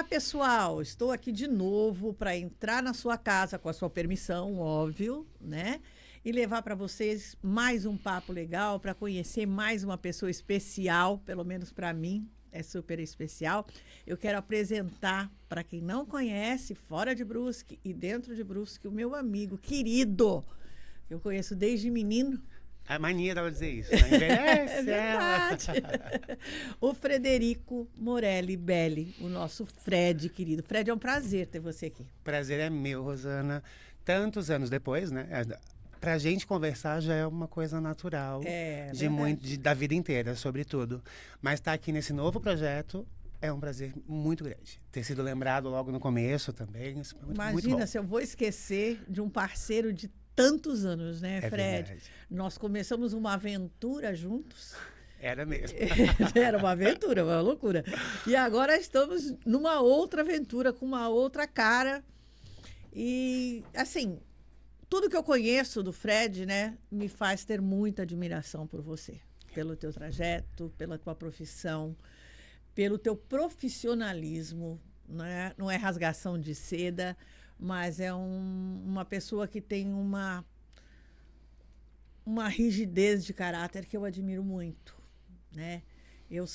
Olá, pessoal! Estou aqui de novo para entrar na sua casa com a sua permissão, óbvio, né? E levar para vocês mais um papo legal, para conhecer mais uma pessoa especial, pelo menos para mim, é super especial. Eu quero apresentar, para quem não conhece, fora de Brusque e dentro de Brusque, o meu amigo querido, que eu conheço desde menino. A mania dela dizer isso, né? Envelhece É verdade. O Frederico Morelli Belli, o nosso Fred, querido. Fred, é um prazer ter você aqui. Prazer é meu, Rosana. Tantos anos depois, né? Pra gente conversar já é uma coisa natural. Da vida inteira, sobretudo. Mas estar aqui nesse novo projeto é um prazer muito grande. Ter sido lembrado logo no começo também. Isso foi muito Imagina bom. se eu vou esquecer de um parceiro de tantos anos, né, É Fred? verdade. Nós começamos uma aventura juntos. Era mesmo. Era uma aventura, uma loucura. E agora estamos numa outra aventura, com uma outra cara. E, assim, tudo que eu conheço do Fred, né, me faz ter muita admiração por você. Pelo teu trajeto, pela tua profissão, pelo teu profissionalismo, né? Não é rasgação de seda, mas é uma pessoa que tem uma rigidez de caráter que eu admiro muito, né? Eu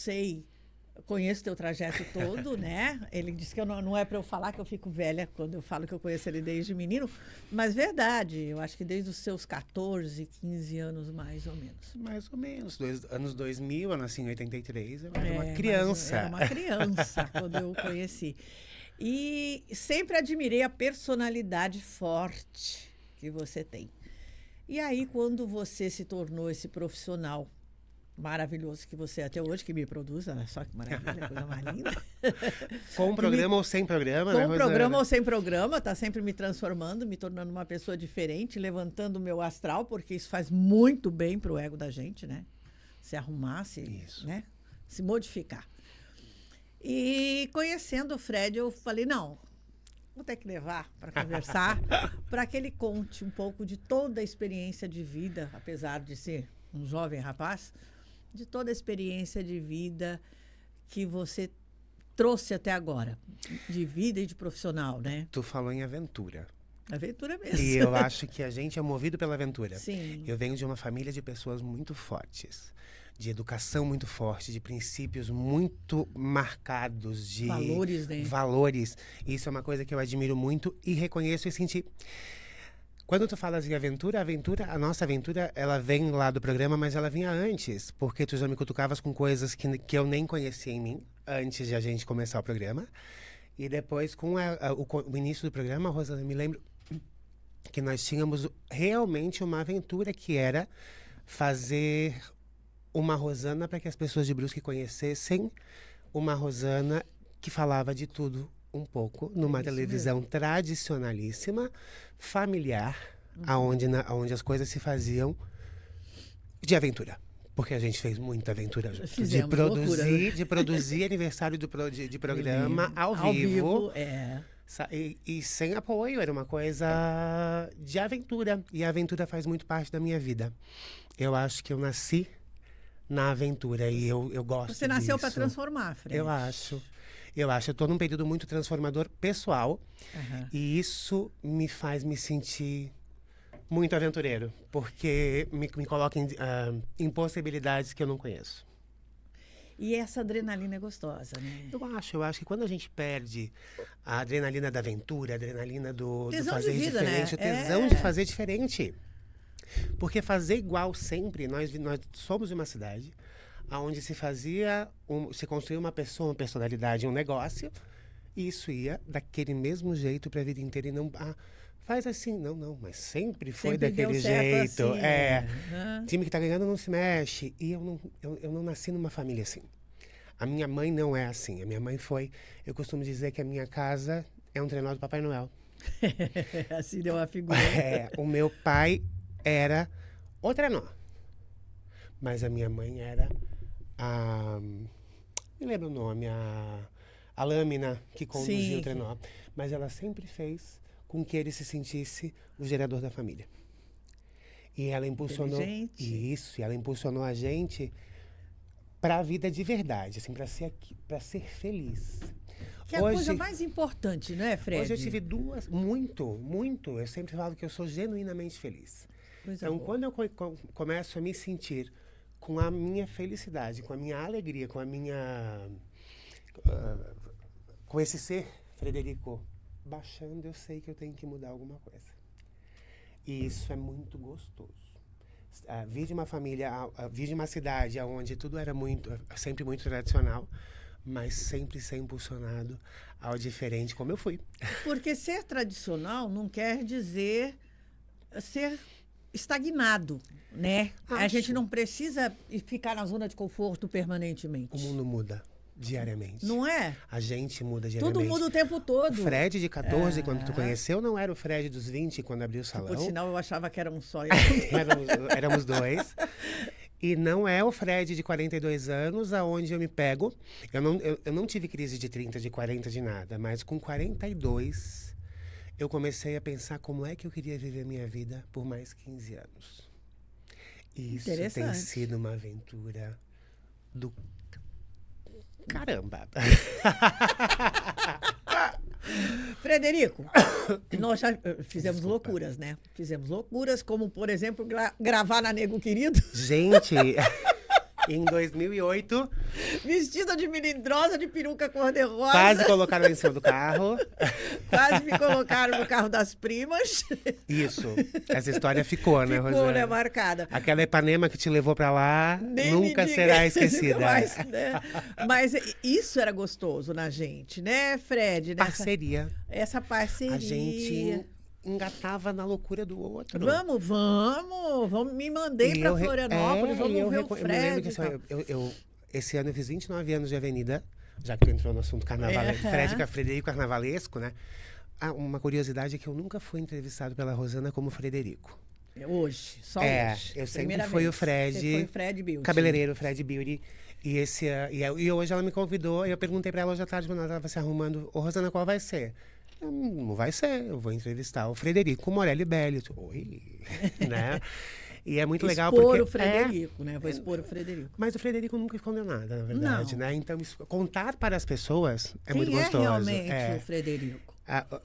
conheço teu trajeto todo, né? Ele disse que não é para eu falar que eu fico velha quando eu falo que eu conheço ele desde menino, mas verdade, eu acho que desde os seus 14, 15 anos, mais ou menos. Mais ou menos. Anos 2000, eu nasci em 83, eu era uma criança. Era uma criança quando eu o conheci. E sempre admirei a personalidade forte que você tem. E aí, quando você se tornou esse profissional maravilhoso que você é até hoje, que me produz, olha só que maravilha, coisa mais linda. Com programa ou sem programa, com né, Rosana? programa ou sem programa, tá sempre me transformando, me tornando uma pessoa diferente, levantando o meu astral, porque isso faz muito bem pro ego da gente, né? Se arrumar, né? Se modificar. E conhecendo o Fred, eu falei, não, vou ter que levar para conversar, para que ele conte um pouco de toda a experiência de vida, apesar de ser um jovem rapaz, de toda a experiência de vida que você trouxe até agora, de vida e de profissional, né? Tu falou em aventura. Aventura mesmo. E eu acho que a gente é movido pela aventura. Sim. Eu venho de uma família de pessoas muito fortes, de educação muito forte, de princípios muito marcados, de valores, né? Valores. Isso é uma coisa que eu admiro muito e reconheço e senti. Quando tu falas em aventura, a nossa aventura, ela vem lá do programa, mas ela vinha antes, porque tu já me cutucavas com coisas que eu nem conhecia em mim, antes de a gente começar o programa. E depois, com o início do programa, Rosana, me lembro que nós tínhamos realmente uma aventura que era fazer uma Rosana para que as pessoas de Brusque conhecessem uma Rosana que falava de tudo um pouco, numa televisão tradicionalíssima, familiar, onde as coisas se faziam de aventura. Porque a gente fez muita aventura junto. De produzir aniversário de programa ao vivo. E sem apoio, era uma coisa de aventura. E a aventura faz muito parte da minha vida. Eu acho que eu nasci na aventura e eu gosto disso. Você nasceu para transformar, Fred. Eu acho. Eu estou num período muito transformador pessoal. E isso me faz me sentir muito aventureiro. Porque me coloca em possibilidades que eu não conheço. E essa adrenalina é gostosa, né? Eu acho que quando a gente perde a adrenalina da aventura, a adrenalina do fazer de vida, diferente, né? O tesão de fazer diferente. Porque fazer igual sempre, nós somos de uma cidade onde se construía uma pessoa, uma personalidade, um negócio, e isso ia daquele mesmo jeito para a vida inteira e não... faz assim, não, mas sempre foi daquele jeito. Assim. Time que tá ganhando não se mexe. E eu não nasci numa família assim. A minha mãe não é assim. A minha mãe eu costumo dizer que a minha casa é um trenó do Papai Noel. Assim deu uma figura. O meu pai era o trenó. Mas a minha mãe era me lembro o nome, a lâmina que conduzia o trenó. Mas ela sempre fez com que ele se sentisse o gerador da família. E ela impulsionou isso, e ela impulsionou a gente para a vida de verdade, assim, para ser feliz. Que é a coisa mais importante, não é, Fred? Hoje eu tive duas, muito. Eu sempre falo que eu sou genuinamente feliz. Coisa Então, boa. quando eu começo a me sentir com a minha felicidade, com a minha alegria, com a minha... com esse ser, Frederico, baixando, eu sei que eu tenho que mudar alguma coisa. E isso é muito gostoso. Vi de uma família, vi de uma cidade onde tudo era sempre muito tradicional, mas sempre ser impulsionado ao diferente, como eu fui. Porque ser tradicional não quer dizer ser estagnado, né? A gente não precisa ficar na zona de conforto permanentemente. O mundo muda diariamente. Não é? A gente muda diariamente. Tudo muda o tempo todo. O Fred de 14, quando tu conheceu, não era o Fred dos 20, quando abriu o salão. Por sinal, eu achava que era um só. éramos dois. E não é o Fred de 42 anos aonde eu me pego. Eu não tive crise de 30, de 40, de nada. Mas com 42, eu comecei a pensar como é que eu queria viver a minha vida por mais 15 anos. E isso tem sido uma aventura do caramba. Frederico, nós já fizemos loucuras, né? Fizemos loucuras, como, por exemplo, gravar na Nego Querido. Gente, em 2008... Vestida de melindrosa, de peruca cor-de-rosa. Quase colocaram em cima do carro. Quase me colocaram no carro das primas. Isso. Essa história ficou, né, Rosana? Ficou, né, marcada. Aquela Ipanema que te levou pra lá nunca será esquecida. Mas isso era gostoso na gente, né, Fred? Parceria. Essa parceria. A gente engatava na loucura do outro. Vamos. Me mandei pra Florianópolis, vamos ver o Fred. Eu me lembro que esse ano eu fiz 29 anos de avenida, já que tu entrou no assunto carnavalesco. Frederico carnavalesco, né? Uma curiosidade é que eu nunca fui entrevistado pela Rosana como Frederico. Hoje, só hoje. Eu sempre fui o Fred. Você foi o Fred Beauty. Cabeleireiro, Fred Beauty. E hoje ela me convidou, e eu perguntei pra ela hoje à tarde, quando ela estava se arrumando, ô Rosana, qual vai ser? Não vai ser, eu vou entrevistar o Frederico Morelli Belli. Oi, né? E é muito legal porque... o Frederico, né? Vou expor o Frederico. Mas o Frederico nunca escondeu nada, na verdade, né? Então, contar para as pessoas é Quem muito gostoso. Realmente o Frederico?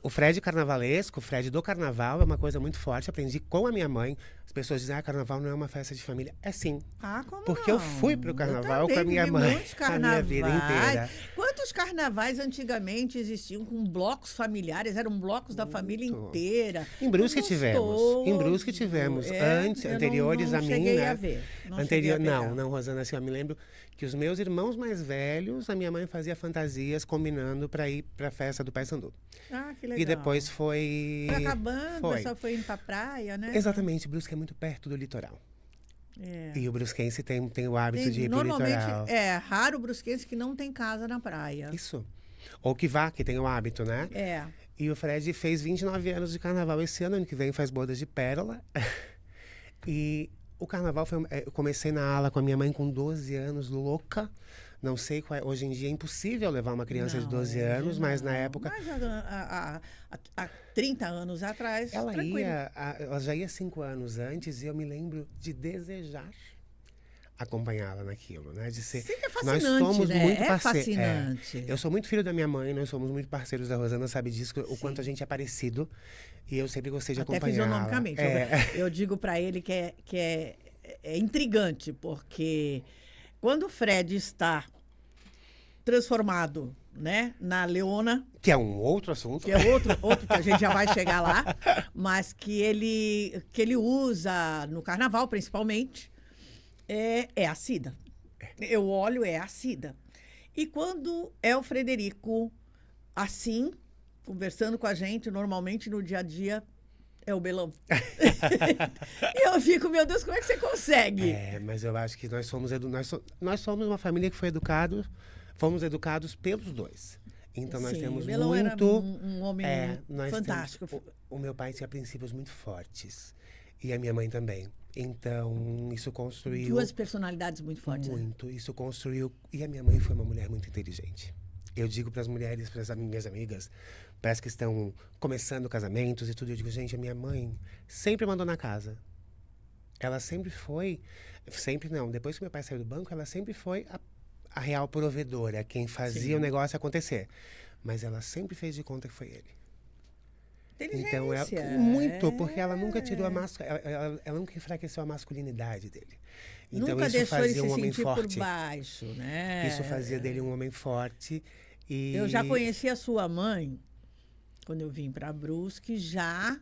O Fred carnavalesco, o Fred do carnaval é uma coisa muito forte. Aprendi com a minha mãe. As pessoas dizem, carnaval não é uma festa de família. É sim. Como porque não? Eu fui pro carnaval com a minha mãe a minha vida inteira. Quantos carnavais antigamente existiam com blocos familiares? Eram blocos da família inteira. Em Brusque tivemos. Anteriores a mim, cheguei né? A ver. Não, Rosana, assim, eu me lembro que os meus irmãos mais velhos, a minha mãe fazia fantasias combinando para ir para a festa do Paysandu. Que legal. E depois foi acabando, o pessoal foi indo pra praia, né? Exatamente, Brusque é muito perto do litoral. E o brusquense tem o hábito de ir pro litoral. Normalmente, é raro o brusquense que não tem casa na praia. Isso. Ou que tem o hábito, né? E o Fred fez 29 anos de carnaval esse ano que vem faz bodas de pérola. E o carnaval eu comecei na ala com a minha mãe com 12 anos, louca. Não sei qual é. Hoje em dia é impossível levar uma criança de 12 anos, mas na época... Mas há 30 anos atrás, ela já ia 5 anos antes e eu me lembro de desejar acompanhá-la naquilo, né? De ser... Sim, é fascinante, nós somos muito parceiros. Fascinante. Eu sou muito filho da minha mãe, nós somos muito parceiros da Rosana, sabe disso, o quanto a gente é parecido. E eu sempre gostei de acompanhá-la. Até fisionomicamente. Eu digo para ele que é intrigante, porque quando o Fred está transformado, né, na Leona... Que é um outro assunto. Que é outro que a gente já vai chegar lá. Mas que ele usa no carnaval, principalmente, é a Cida. Eu olho, é a Cida. E quando é o Frederico assim, conversando com a gente, normalmente no dia a dia, é o Belão. E eu fico, meu Deus, como é que você consegue? Mas eu acho que nós somos uma família que fomos educados pelos dois. Então nós temos Belão muito... era um homem fantástico. O meu pai tinha princípios muito fortes. E a minha mãe também. Então, isso construiu... Duas personalidades muito fortes. Muito. Né? Isso construiu... E a minha mãe foi uma mulher muito inteligente. Eu digo para as mulheres, para as minhas amigas, para as que estão começando casamentos e tudo, eu digo, gente, a minha mãe sempre mandou na casa. Ela sempre foi... Sempre não. Depois que meu pai saiu do banco, ela sempre foi a real provedora, quem fazia o negócio acontecer. mas ela sempre fez de conta que foi ele. Inteligência. Então, muito, porque ela nunca tirou ela nunca enfraqueceu a masculinidade dele. Então, Nunca isso deixou ele fazia se um homem sentir forte. por baixo, né? Isso fazia dele um homem forte. E... Eu já conheci a sua mãe, quando eu vim para Brusque, já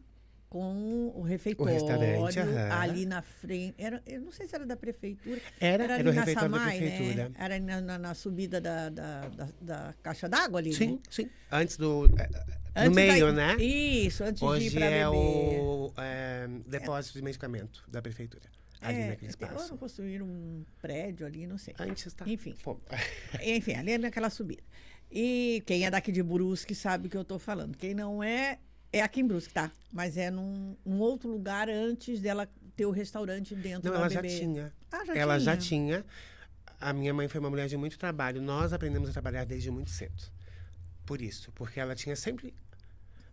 com o refeitório restaurante, ali na frente. Eu não sei se era da prefeitura. Era ali o na refeitório Samai, da prefeitura. né? Era na subida da caixa d'água ali, Sim, né? sim. Antes no Antes meio, né? Isso, antes de ir Hoje para é beber. o depósito de medicamento da prefeitura. Ali naquele Ou espaço. não construíram um prédio ali, não sei. Antes, tá? Enfim. Fomos. Enfim, ali é naquela subida. E quem é daqui de Brusque sabe o que eu estou falando. Quem não é aqui em Brusque, tá? Mas é num outro lugar antes dela ter o restaurante dentro Não, da ela já bebê. tinha. Ah, já Ela tinha? já tinha. A minha mãe foi uma mulher de muito trabalho. Nós aprendemos a trabalhar desde muito cedo. Por isso. Porque ela tinha sempre...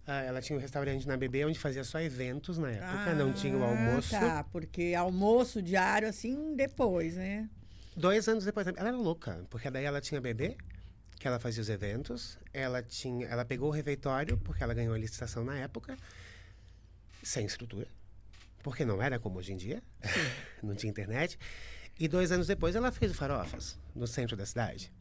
ela tinha um restaurante na BB onde fazia só eventos na época. Não tinha o almoço. Tá, porque almoço diário, assim, depois, né? 2 anos depois. Ela era louca. Porque daí ela tinha bebê, que ela fazia os eventos. Ela pegou o refeitório, porque ela ganhou a licitação na época, sem estrutura. Porque não era como hoje em dia. Não tinha internet. E 2 anos depois ela fez o Farofas, no centro da cidade.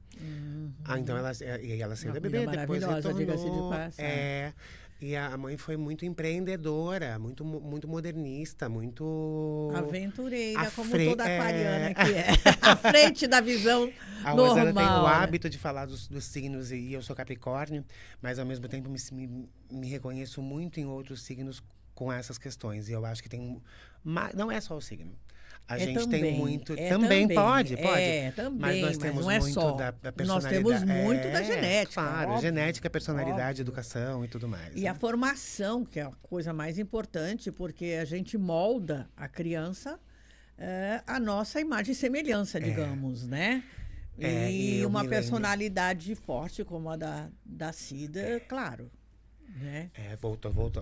Então ela saiu da bebê, depois diga-se de retornou. passagem. E a mãe foi muito empreendedora, muito modernista, muito... Aventureira, como toda aquariana que é. À frente da visão A Rosana normal. tem o né? hábito de falar dos signos, e eu sou Capricórnio, mas ao mesmo tempo me reconheço muito em outros signos com essas questões. E eu acho que tem... Não é só o signo. A gente também, tem muito... também. Pode. Também, mas nós temos não é muito só. da personalidade. Nós temos muito da genética. Claro, óbvio, genética, personalidade, óbvio. educação e tudo mais. E né? a formação, que é a coisa mais importante, porque a gente molda a criança a nossa imagem e semelhança, digamos, né? E E eu uma me lembro. personalidade forte como a da Cida, claro. Né?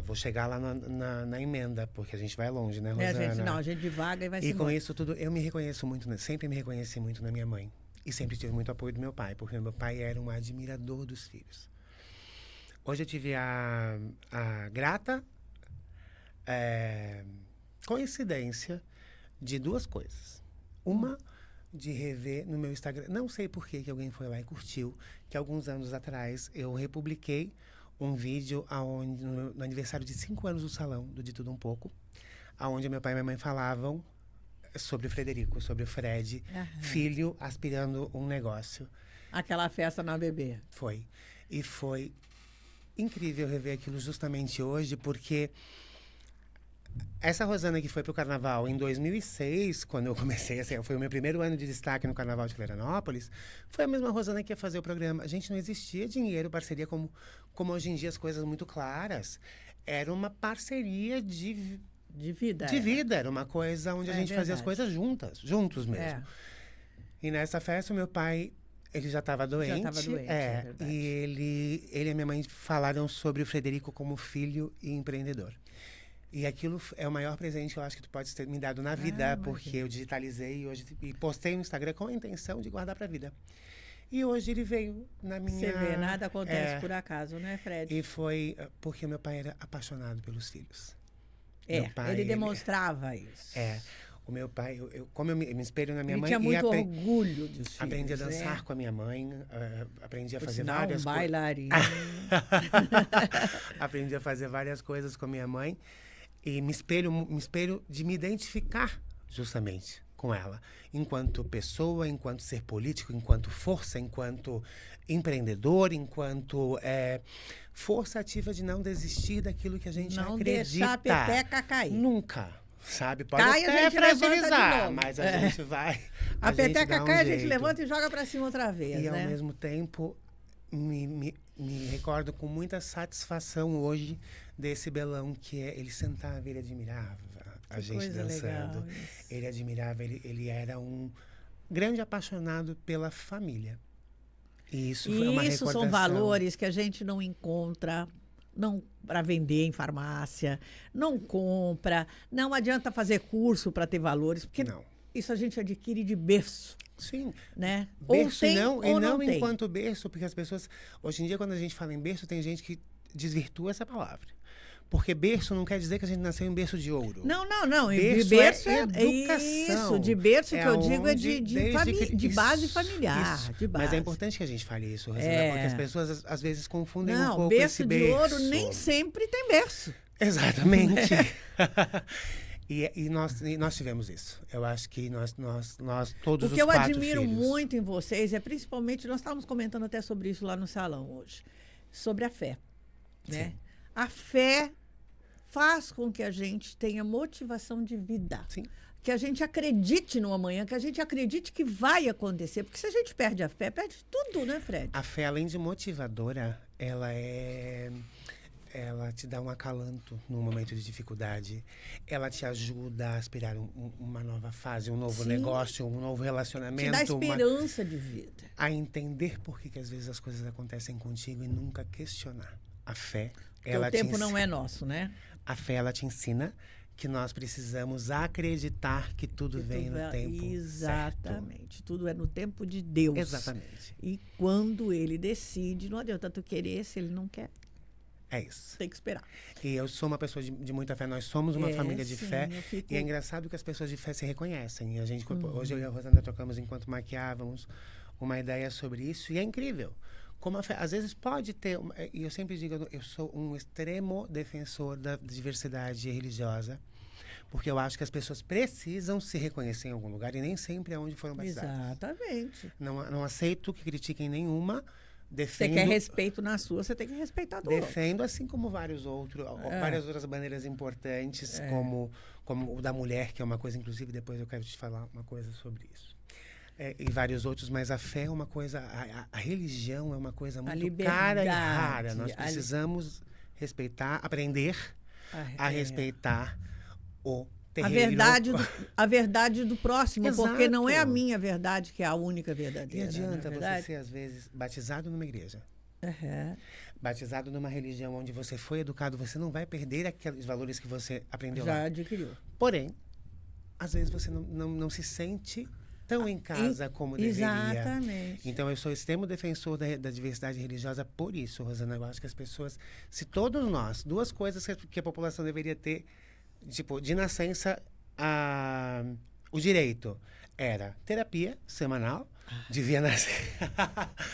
Vou chegar lá na emenda, porque a gente vai longe, né, Rosana? A gente divaga e vai se E com isso tudo, eu me reconheço muito, sempre me reconheci muito na minha mãe. E sempre tive muito apoio do meu pai, porque meu pai era um admirador dos filhos. Hoje eu tive a grata coincidência de 2 coisas. Uma, de rever no meu Instagram. Não sei por que alguém foi lá e curtiu, que alguns anos atrás eu republiquei um vídeo no aniversário de 5 anos do salão, do De Tudo Um Pouco, onde meu pai e minha mãe falavam sobre o Frederico, sobre o Fred, filho aspirando um negócio. Aquela festa na bebê. Foi. E foi incrível rever aquilo justamente hoje, porque essa Rosana que foi pro Carnaval em 2006, quando eu comecei, assim, foi o meu primeiro ano de destaque no Carnaval de Florianópolis, foi a mesma Rosana que ia fazer o programa. A gente, não existia dinheiro, parceria como hoje em dia, as coisas muito claras. Era uma parceria de vida. De vida, era uma coisa onde a gente fazia as coisas juntos mesmo. E nessa festa, o meu pai, ele já estava doente. Verdade. E ele e a minha mãe falaram sobre o Frederico como filho e empreendedor. E aquilo é o maior presente que eu acho que tu pode ter me dado na vida, porque eu digitalizei hoje e postei no Instagram com a intenção de guardar para a vida. E hoje ele veio na minha... Você vê, nada acontece por acaso, né, Fred? E foi porque meu pai era apaixonado pelos filhos. Ele demonstrava isso. O meu pai, como eu me espelho na minha mãe... Ele tinha muito orgulho dos filhos. Aprendi a dançar com a minha mãe, aprendi a fazer sinal, várias coisas. bailarina. Aprendi a fazer várias coisas com a minha mãe. E me espelho de me identificar justamente com ela. Enquanto pessoa, enquanto ser político, enquanto força, enquanto empreendedor, enquanto força ativa de não desistir daquilo que a gente não acredita. Não deixar a peteca cair. Nunca. Sabe? Pode cai, até fragilizar, mas a gente vai. A peteca cai, a gente levanta e joga pra cima outra vez. E né? ao mesmo tempo, me recordo com muita satisfação hoje desse Belão, que ele sentava, ele admirava a gente dançando. Ele admirava, ele era um grande apaixonado pela família. E isso foi uma recordação. São valores que a gente não encontra não para vender em farmácia, não compra, não adianta fazer curso para ter valores, porque isso a gente adquire de berço. Sim. Né? Berço ou tem, e não tem. enquanto berço, porque as pessoas... Hoje em dia, quando a gente fala em berço, tem gente que desvirtua essa palavra. Porque berço não quer dizer que a gente nasceu em berço de ouro. Não. Berço De berço é educação. Isso, de berço que eu digo é de base isso, familiar. isso. De base. Mas é importante que a gente fale isso, Rosana, porque as pessoas às vezes confundem um pouco berço esse berço. de ouro nem sempre tem berço. Exatamente. E nós tivemos isso. Eu acho que nós todos os 4 filhos... O que eu admiro muito em vocês é principalmente, nós estávamos comentando até sobre isso lá no salão hoje, sobre a fé. Né? Sim. A fé faz com que a gente tenha motivação de vida. Sim. Que a gente acredite no amanhã, que a gente acredite que vai acontecer. Porque se a gente perde a fé, perde tudo, né, Fred? A fé, além de motivadora, ela te dá um acalanto num momento de dificuldade. Ela te ajuda a aspirar uma nova fase, um novo negócio, um novo relacionamento. Te dá esperança de vida. A entender por que às vezes as coisas acontecem contigo e nunca questionar. A fé, ela te ensina. O tempo não é nosso, né? A fé, ela te ensina que nós precisamos acreditar que tudo vem no tempo Exatamente. certo. Tudo é no tempo de Deus. Exatamente. E quando ele decide, não adianta tu querer se ele não quer. É isso. Tem que esperar. E eu sou uma pessoa de muita fé. Nós somos uma família de fé. E é engraçado que as pessoas de fé se reconhecem. E a gente, hoje eu e a Rosana trocamos, enquanto maquiávamos, uma ideia sobre isso. E é incrível. Como a fé, às vezes pode ter... E eu sempre digo, eu sou um extremo defensor da diversidade religiosa. Porque eu acho que as pessoas precisam se reconhecer em algum lugar. E nem sempre é onde foram batizadas. Exatamente. Não aceito que critiquem nenhuma. Você quer respeito na sua, você tem que respeitar do outro. Defendo, assim como várias outras bandeiras importantes, como o da mulher, que é uma coisa, inclusive, depois eu quero te falar uma coisa sobre isso. E vários outros, mas a fé é uma coisa, a religião é uma coisa muito cara e rara. Nós precisamos respeitar, aprender a respeitar o terreiro. A verdade do próximo, Exato. Porque não é a minha verdade que é a única verdadeira. E adianta você ser, às vezes, batizado numa igreja. Batizado numa religião onde você foi educado, você não vai perder aqueles valores que você aprendeu lá. Já adquiriu. Porém, às vezes você não se sente tão em casa como deveria. Exatamente. Então, eu sou extremo defensor da diversidade religiosa por isso, Rosana. Eu acho que as pessoas, se todos nós, 2 coisas que a população deveria ter, tipo, de nascença, o direito era terapia semanal, devia nascer.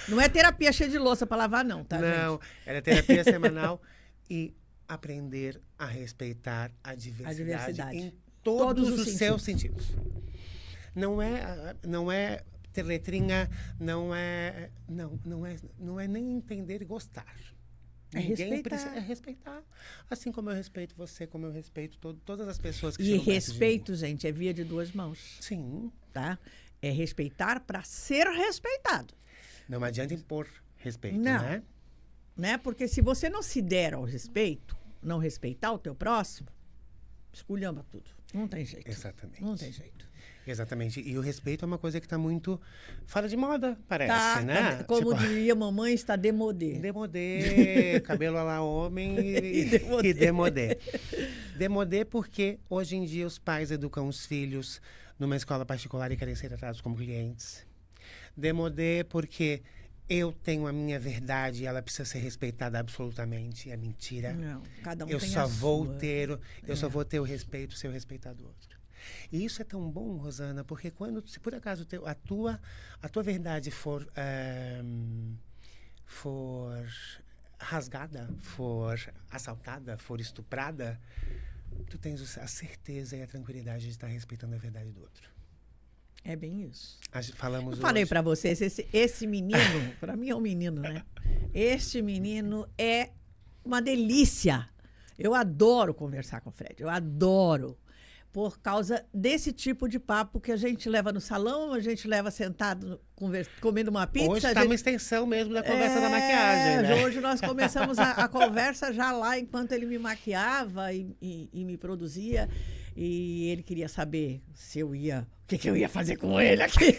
Não é terapia cheia de louça para lavar, não, tá, não, gente? Era terapia semanal e aprender a respeitar a diversidade. Em todos os seus sentidos. Não é ter letrinha, não é nem entender e gostar. Ninguém precisa respeitar. Assim como eu respeito você, como eu respeito todas as pessoas que chegam perto de mim. E respeito, gente, é via de 2 mãos. Sim. Tá? É respeitar para ser respeitado. Não adianta impor respeito, não, né? Porque se você não se der ao respeito, não respeitar o teu próximo, esculhamba tudo. Não tem jeito. Exatamente. Não tem jeito. Exatamente. E o respeito é uma coisa que está muito fora de moda, parece, né? Como diria mamãe, está demodé. Demodé, cabelo à la homem e demodé. Demodé porque hoje em dia os pais educam os filhos numa escola particular e querem ser tratados como clientes. Demodé porque eu tenho a minha verdade e ela precisa ser respeitada absolutamente. É mentira. Não, cada um eu tem só a vou sua. Eu só vou ter o respeito se eu respeitar do outro. E isso é tão bom, Rosana, porque se por acaso a tua verdade for rasgada, for assaltada, for estuprada, tu tens a certeza e a tranquilidade de estar respeitando a verdade do outro. É bem isso. Eu falei para vocês, esse menino, para mim é um menino, né? Este menino é uma delícia. Eu adoro conversar com o Fred, eu adoro. Por causa desse tipo de papo que a gente leva no salão, a gente leva sentado comendo uma pizza. Hoje está uma extensão mesmo da conversa da maquiagem, né? Hoje nós começamos a conversa já lá enquanto ele me maquiava e me produzia. E ele queria saber se eu ia... O que eu ia fazer com ele aqui?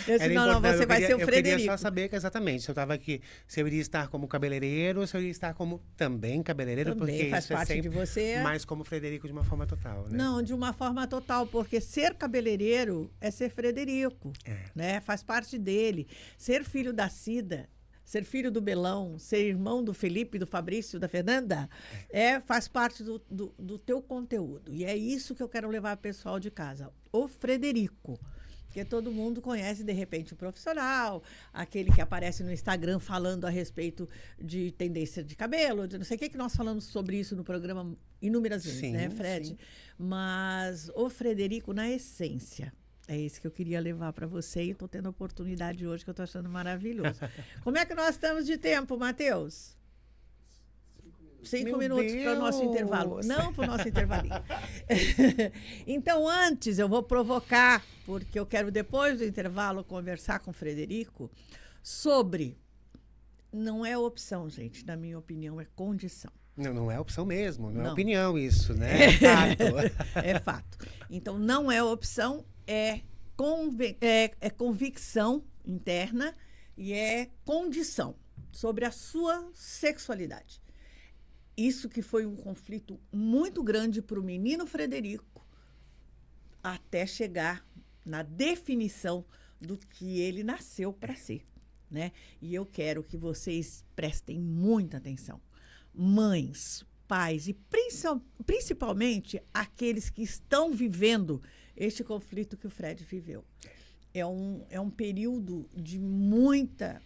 Eu disse, não, você vai ser o Frederico. Eu queria só saber exatamente se eu estava aqui, se eu iria estar como cabeleireiro, ou se eu iria estar como também cabeleireiro, também porque faz isso parte de você. Mas como Frederico de uma forma total, né? Não, de uma forma total, porque ser cabeleireiro é ser Frederico, né? Faz parte dele. Ser filho da Cida, ser filho do Belão, ser irmão do Felipe, do Fabrício, da Fernanda, faz parte do teu conteúdo. E é isso que eu quero levar ao pessoal de casa. O Frederico, que todo mundo conhece, de repente, o profissional, aquele que aparece no Instagram falando a respeito de tendência de cabelo, de não sei o que nós falamos sobre isso no programa inúmeras vezes, sim, né, Fred? Sim. Mas o Frederico, na essência... É isso que eu queria levar para você e estou tendo a oportunidade hoje que eu estou achando maravilhoso. Como é que nós estamos de tempo, Matheus? 5 minutos para o nosso intervalo. Não para o nosso intervalinho. Então, antes, eu vou provocar, porque eu quero, depois do intervalo, conversar com o Frederico sobre... Não é opção, gente. Na minha opinião, é condição. Não é opção mesmo. Não é opinião isso, né? É fato. É fato. Então, não é opção, é convicção interna e é condição sobre a sua sexualidade. Isso que foi um conflito muito grande para o menino Frederico até chegar na definição do que ele nasceu para ser, né? E eu quero que vocês prestem muita atenção. Mães, pais e principalmente aqueles que estão vivendo este conflito que o Fred viveu. É um período de muita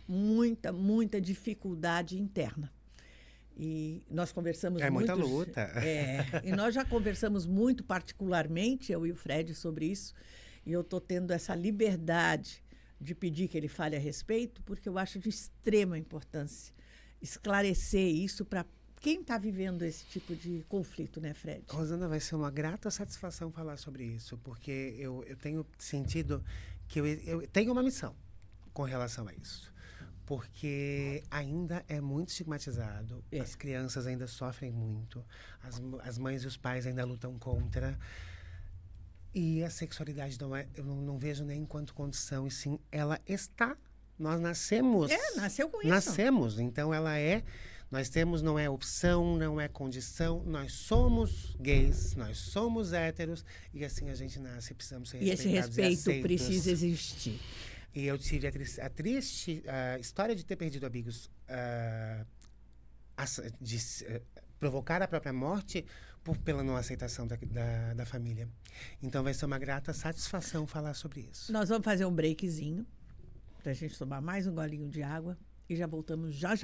dificuldade interna. E nós conversamos muito... muita luta. E nós já conversamos muito particularmente, eu e o Fred, sobre isso. E eu estou tendo essa liberdade de pedir que ele fale a respeito, porque eu acho de extrema importância esclarecer isso para quem está vivendo esse tipo de conflito, né, Fred? Rosana, vai ser uma grata satisfação falar sobre isso, porque eu tenho sentido que eu tenho uma missão com relação a isso. Porque ainda é muito estigmatizado, as crianças ainda sofrem muito, as mães e os pais ainda lutam contra. E a sexualidade eu não vejo nem enquanto condição, e sim, ela está. Nós nascemos. Nasceu com isso. Nascemos, então ela é. Nós temos, não é opção, não é condição, nós somos gays, nós somos héteros, e assim a gente nasce, precisamos ser respeitados. E esse respeito precisa existir. E eu tive a triste história de ter perdido amigos, de provocar a própria morte pela não aceitação da família. Então vai ser uma grata satisfação falar sobre isso. Nós vamos fazer um breakzinho, para a gente tomar mais um golinho de água, e já voltamos já.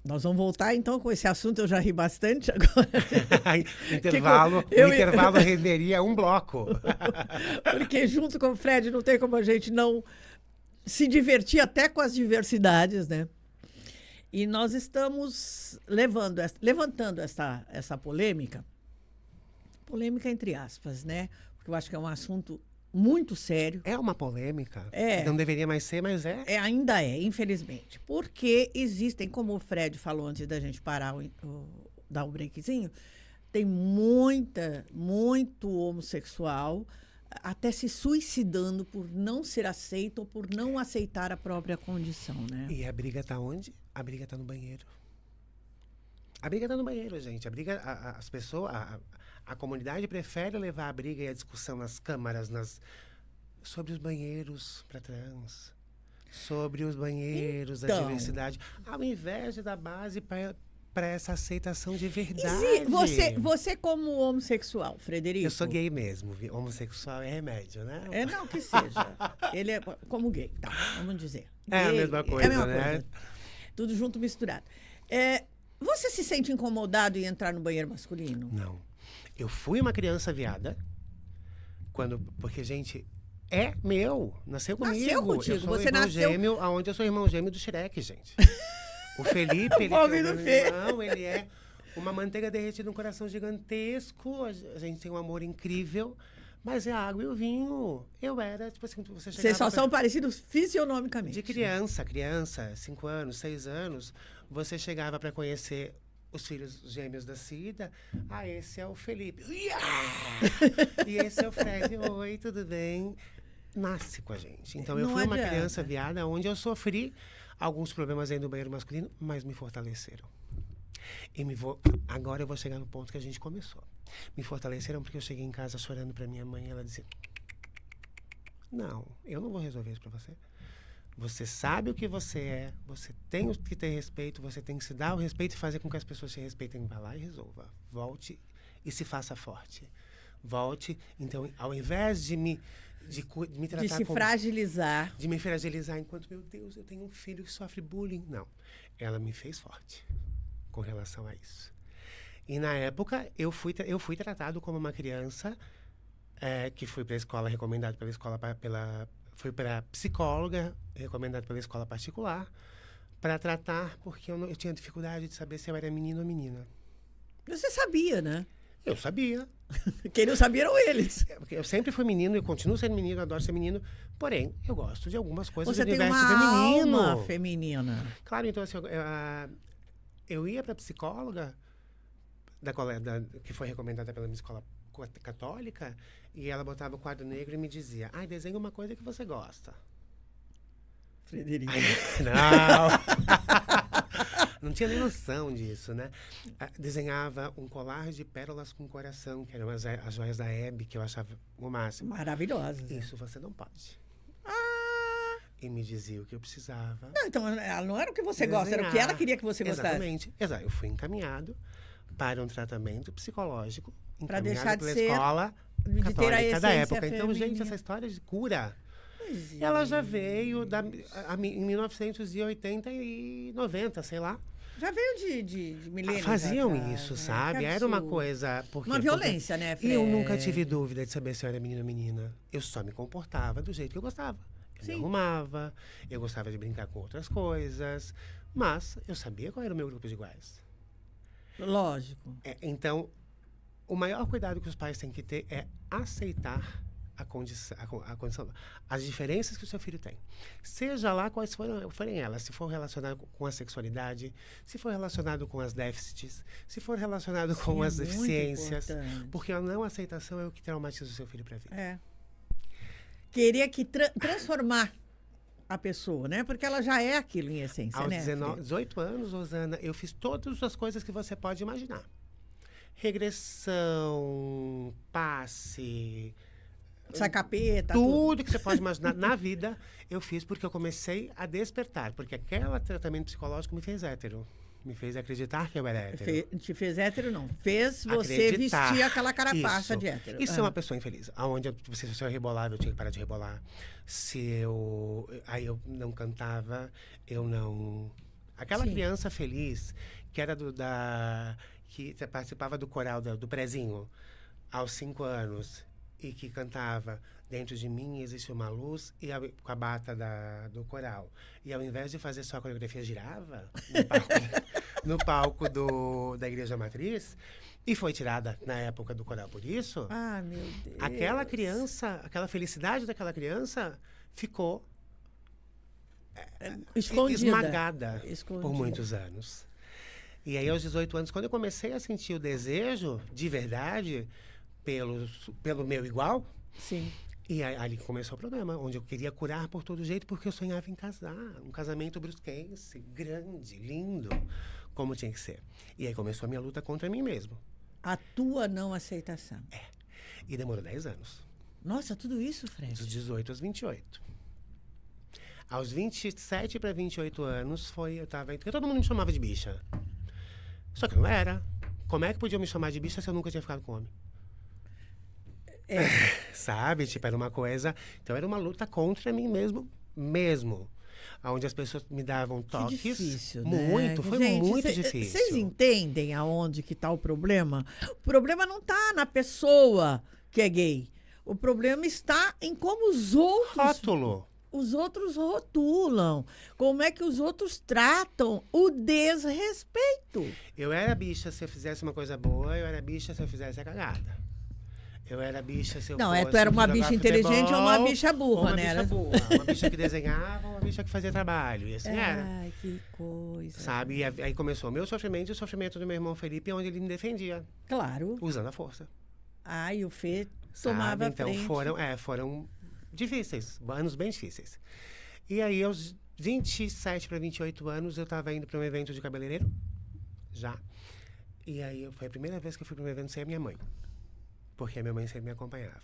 Nós vamos voltar, então, com esse assunto. Eu já ri bastante agora. O intervalo renderia um bloco. Porque junto com o Fred não tem como a gente não se divertir até com as diversidades, né? E nós estamos levantando essa polêmica entre aspas, né? Porque eu acho que é um assunto muito sério. É uma polêmica. Não deveria mais ser, mas é. Ainda é, infelizmente. Porque existem, como o Fred falou antes da gente parar, dar um breakzinho, tem muito homossexual até se suicidando por não ser aceito ou por não aceitar a própria condição, né? E a briga tá onde? A briga tá no banheiro. A briga tá no banheiro, gente. A briga, as pessoas... A comunidade prefere levar a briga e a discussão nas câmaras, sobre os banheiros para trans, sobre os banheiros da diversidade, ao invés de dar base para essa aceitação de verdade. Você como homossexual, Frederico... Eu sou gay mesmo, homossexual é remédio, né? Não que seja. Ele é como gay, tá? Vamos dizer. Gay, é a mesma coisa, né? Tudo junto, misturado. Você se sente incomodado em entrar no banheiro masculino? Não. Eu fui uma criança viada, porque, gente, é meu. Nasceu comigo. Nasceu contigo. Eu sou Você irmão nasceu... gêmeo, aonde eu sou irmão gêmeo do Shrek, gente. O Felipe, ele Pobre é do meu Fê. irmão, ele é uma manteiga derretida, um coração gigantesco. A gente tem um amor incrível. Mas é a água e o vinho. Eu era, tipo assim, você chegava... Vocês só são parecidos fisionomicamente. De criança, 5 anos, 6 anos, você chegava para conhecer os filhos gêmeos da Cida. Ah, esse é o Felipe. E esse é o Fred. Oi, tudo bem? Nasce com a gente. Então, eu Não fui uma adianta. criança viada onde eu sofri alguns problemas aí no banheiro masculino, mas me fortaleceram. Agora eu vou chegar no ponto que a gente começou. Me fortaleceram porque eu cheguei em casa chorando para minha mãe e ela dizia: não, eu não vou resolver isso para você. Você sabe o que você é, você tem que ter respeito, você tem que se dar o respeito e fazer com que as pessoas se respeitem. Vá lá e resolva. Volte e se faça forte. Volte. Então, ao invés de me tratar De se como... fragilizar. De me fragilizar enquanto, meu Deus, eu tenho um filho que sofre bullying. Não. Ela me fez forte com relação a isso. E na época, eu fui tratado como uma criança que fui para a escola, recomendado pela escola, fui para psicóloga, recomendado pela escola particular, para tratar, porque eu tinha dificuldade de saber se eu era menino ou menina. Você sabia, né? Eu sabia. Quem não sabia eram eles. Porque eu sempre fui menino e continuo sendo menino, adoro ser menino. Porém, eu gosto de algumas coisas Você do tem universo uma feminino. alma feminina. Claro, então assim, eu ia para psicóloga que foi recomendada pela minha escola católica, e ela botava o quadro negro e me dizia: ai, desenha uma coisa que você gosta. Frederico. Não! Não tinha nem noção disso, né? Desenhava um colar de pérolas com coração, que eram as joias da Hebe, que eu achava o máximo. Maravilhosas. Isso você não pode. E me dizia o que eu precisava. Não, então, ela não era o que você gosta, era o que ela queria que você gostasse. Exatamente. Eu fui encaminhado para um tratamento psicológico, Pra encaminhado deixar de pela ser... escola de ter a católica da essência época. Então, feminina. gente, essa história de cura, Pois é. ela já veio em 1980 e 90, sei lá. Já veio de milênios Faziam atrás, isso, né? sabe? Que Era uma absurdo. coisa... Uma violência, né, E Fred? eu nunca tive dúvida de saber se eu era menino ou menina. Eu só me comportava do jeito que eu gostava. Eu me arrumava, eu gostava de brincar com outras coisas, mas eu sabia qual era o meu grupo de iguais. Lógico. Então, o maior cuidado que os pais têm que ter é aceitar a condição, as diferenças que o seu filho tem. Seja lá quais forem elas, se for relacionado com a sexualidade, se for relacionado com as déficits, se for relacionado com as deficiências, porque a não aceitação é o que traumatiza o seu filho para a vida. É. Queria que transformar a pessoa, né? Porque ela já é aquilo em essência, Aos né? 18 anos, Rosana, eu fiz todas as coisas que você pode imaginar. Regressão, passe... Sacapeta, tudo que você pode imaginar na vida, eu fiz porque eu comecei a despertar. Porque aquele tratamento psicológico me fez hétero. Me fez acreditar que eu era hétero. Te fez hétero, não. Fez você Acreditar. vestir aquela carapaça Isso. de hétero. E ser uma pessoa infeliz. Onde se eu rebolava, eu tinha que parar de rebolar. Aí eu não cantava, eu não... Aquela criança feliz, que era que participava do coral do prezinho, aos 5 anos, e que cantava: dentro de mim existe uma luz, com a bata do coral. E ao invés de fazer só a coreografia, girava no palco da Igreja Matriz, e foi tirada na época do coral por isso. Ah, meu Deus. Aquela criança, aquela felicidade daquela criança ficou esmagada por muitos anos. E aí, aos 18 anos, quando eu comecei a sentir o desejo de verdade pelo meu igual, sim. E ali começou o problema, onde eu queria curar por todo jeito, porque eu sonhava em casar. Um casamento brusquense, grande, lindo, como tinha que ser. E aí começou a minha luta contra mim mesmo. A tua não aceitação. E demorou 10 anos. Nossa, tudo isso, Fred? Dos 18 aos 28. Aos 27 para 28 anos porque todo mundo me chamava de bicha. Só que eu não era. Como é que podia me chamar de bicha se eu nunca tinha ficado com homem? Sabe? Tipo, era uma coisa... Então, era uma luta contra mim mesmo. Onde as pessoas me davam toques. Que difícil, muito, né? foi Gente, muito difícil. Vocês entendem aonde que está o problema? O problema não está na pessoa que é gay. O problema está em como os outros... Rótulo. Os outros rotulam. Como é que os outros tratam o desrespeito. Eu era bicha se eu fizesse uma coisa boa, eu era bicha se eu fizesse a cagada. Eu era bicha se eu fosse... tu era uma jogar bicha inteligente futebol, ou uma bicha burra, ou uma né? bicha burra. Uma bicha que desenhava, uma bicha que fazia trabalho. E assim era. Ai, que coisa. Sabe? E aí começou o meu sofrimento e o sofrimento do meu irmão Felipe, onde ele me defendia. Claro. Usando a força. Ai, o Fê Sabe? tomava Então frente. foram difíceis, anos bem difíceis. E aí, aos 27 para 28 anos, eu estava indo para um evento de cabeleireiro, já. E aí, foi a primeira vez que eu fui para um evento sem a minha mãe. Porque a minha mãe sempre me acompanhava.